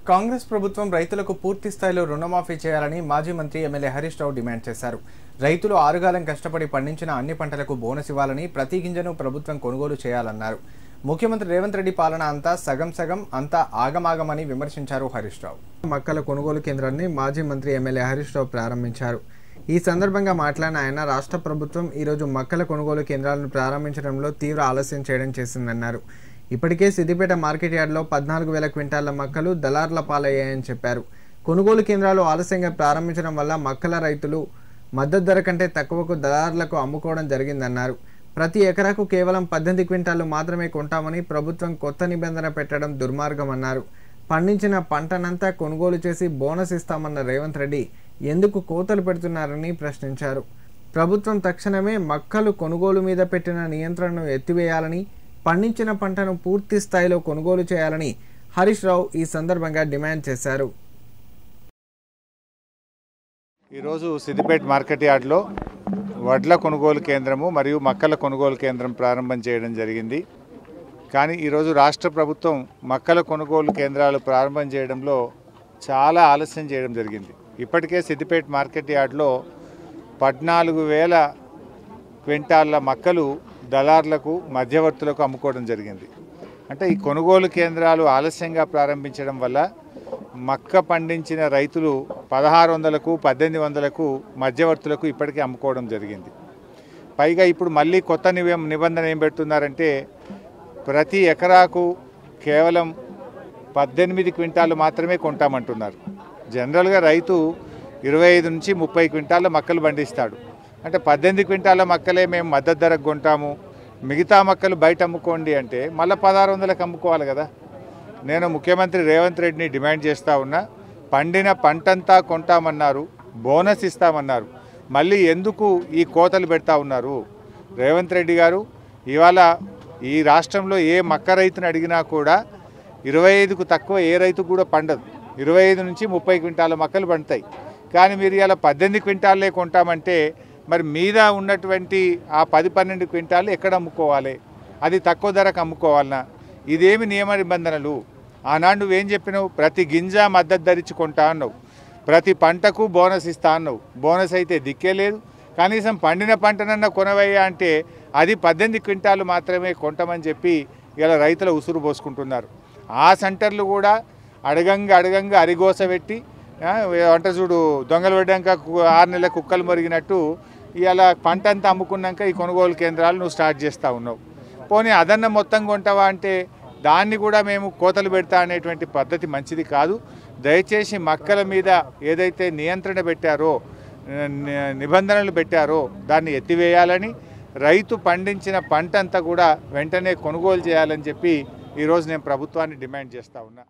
కాంగ్రెస్ ప్రభుత్వం రైతులకు పూర్తి స్థాయిలో రుణమాఫీ చేయాలని మాజీ మంత్రి ఎమ్మెల్యే హరీష్ రావు డిమాండ్ చేశారు. రైతులు ఆరుగాలం కష్టపడి పండించిన అన్ని పంటలకు బోనస్ ఇవ్వాలని, ప్రతి గింజను ప్రభుత్వం కొనుగోలు చేయాలన్నారు. ముఖ్యమంత్రి రేవంత్ రెడ్డి పాలన అంతా సగం సగం, అంతా ఆగమాగమని విమర్శించారు హరీష్ రావు. మక్కల కొనుగోలు కేంద్రాన్ని మాజీ మంత్రి ఎమ్మెల్యే హరీష్ రావు ప్రారంభించారు. ఈ సందర్భంగా మాట్లాడిన ఆయన, రాష్ట్ర ప్రభుత్వం ఈరోజు మక్కల కొనుగోలు కేంద్రాలను ప్రారంభించడంలో తీవ్ర ఆలస్యం చేయడం చేసిందన్నారు. ఇప్పటికే సిద్దిపేట మార్కెట్ యార్డ్లో 14,000 క్వింటాళ్ల మక్కలు దళార్ల పాలయ్యాయని చెప్పారు. కొనుగోలు కేంద్రాలు ఆలస్యంగా ప్రారంభించడం వల్ల మక్కల రైతులు మద్దతు ధర కంటే తక్కువకు దళార్లకు అమ్ముకోవడం జరిగిందన్నారు. ప్రతి ఎకరాకు కేవలం 18 క్వింటాళ్లు మాత్రమే కొంటామని ప్రభుత్వం కొత్త నిబంధన పెట్టడం దుర్మార్గమన్నారు. పండించిన పంటనంతా కొనుగోలు చేసి బోనస్ ఇస్తామన్న రేవంత్ రెడ్డి ఎందుకు కోతలు పెడుతున్నారని ప్రశ్నించారు. ప్రభుత్వం తక్షణమే మక్కలు కొనుగోలు మీద పెట్టిన నియంత్రణను ఎత్తివేయాలని, పండించిన పంటను పూర్తి స్థాయిలో కొనుగోలు చేయాలని హరీష్ రావు ఈ సందర్భంగా డిమాండ్ చేశారు. ఈరోజు సిద్దిపేట మార్కెట్ యార్డ్లో వడ్ల కొనుగోలు కేంద్రము మరియు మక్కల కొనుగోలు కేంద్రం ప్రారంభం చేయడం జరిగింది. కానీ ఈరోజు రాష్ట్ర ప్రభుత్వం మక్కల కొనుగోలు కేంద్రాలు ప్రారంభం చేయడంలో చాలా ఆలస్యం చేయడం జరిగింది. ఇప్పటికే సిద్దిపేట మార్కెట్ యార్డ్లో 14,000 క్వింటాళ్ల మక్కలు దళార్లకు, మధ్యవర్తులకు అమ్ముకోవడం జరిగింది. అంటే ఈ కొనుగోలు కేంద్రాలు ఆలస్యంగా ప్రారంభించడం వల్ల మక్క పండించిన రైతులు 1,600కు, 1,800కు మధ్యవర్తులకు ఇప్పటికే అమ్ముకోవడం జరిగింది. పైగా ఇప్పుడు మళ్ళీ కొత్త నిబంధన ఏం పెడుతున్నారంటే, ప్రతి ఎకరాకు కేవలం 18 క్వింటాలు మాత్రమే కొంటామంటున్నారు. జనరల్గా రైతు 25 నుంచి 30 క్వింటాల మక్కలు పండిస్తాడు. అంటే 18 క్వింటాల మక్కలే మేము మద్దతు ధరకు కొంటాము, మిగతా మక్కలు బయట అమ్ముకోండి అంటే మళ్ళీ 1,600లకు అమ్ముకోవాలి కదా. నేను ముఖ్యమంత్రి రేవంత్ రెడ్డిని డిమాండ్ చేస్తూ ఉన్నా, పండిన పంటంతా కొంటామన్నారు, బోనస్ ఇస్తామన్నారు, మళ్ళీ ఎందుకు ఈ కోతలు పెడతా ఉన్నారు? రేవంత్ రెడ్డి గారు, ఇవాళ ఈ రాష్ట్రంలో ఏ మక్క రైతుని అడిగినా కూడా 25కు తక్కువ ఏ రైతు కూడా పండదు. 25 నుంచి 30 క్వింటాల మక్కలు పండుతాయి. కానీ మీరు ఇలా 18 క్వింటాలే కొంటామంటే మరి మీద ఉన్నటువంటి ఆ 10-12 క్వింటాలు ఎక్కడ అమ్ముకోవాలి? అది తక్కువ ధరకు అమ్ముకోవాలన్నా? ఇదేమి నియమ నిబంధనలు? ఆనాడు నువ్వేం చెప్పినావు? ప్రతి గింజ మద్దతు ధరించి కొంటా అన్నావు, ప్రతి పంటకు బోనస్ ఇస్తా అన్నావు. బోనస్ అయితే దిక్కే లేదు. కనీసం పండిన పంటనన్నా కొనవయ్యా అంటే అది 18 క్వింటాలు మాత్రమే కొంటామని చెప్పి ఇలా రైతుల ఉసురు పోసుకుంటున్నారు. ఆ సెంటర్లు కూడా అడగంగా అరిగోస పెట్టి వంట చూడు దొంగలు పడ్డాక 6 నెలల కుక్కలు మొరిగినట్టు ఇలా పంట అంతా అమ్ముకున్నాక ఈ కొనుగోలు కేంద్రాలు నువ్వు స్టార్ట్ చేస్తూ ఉన్నావు. పోనీ అదన్న మొత్తం కొంటావా అంటే దాన్ని కూడా మేము కోతలు పెడతా అనేటువంటి పద్ధతి మంచిది కాదు. దయచేసి మక్కల మీద ఏదైతే నియంత్రణ పెట్టారో, నిబంధనలు పెట్టారో దాన్ని ఎత్తివేయాలని, రైతు పండించిన పంట అంతా కూడా వెంటనే కొనుగోలు చేయాలని చెప్పి ఈరోజు నేను ప్రభుత్వాన్ని డిమాండ్ చేస్తూ ఉన్నా.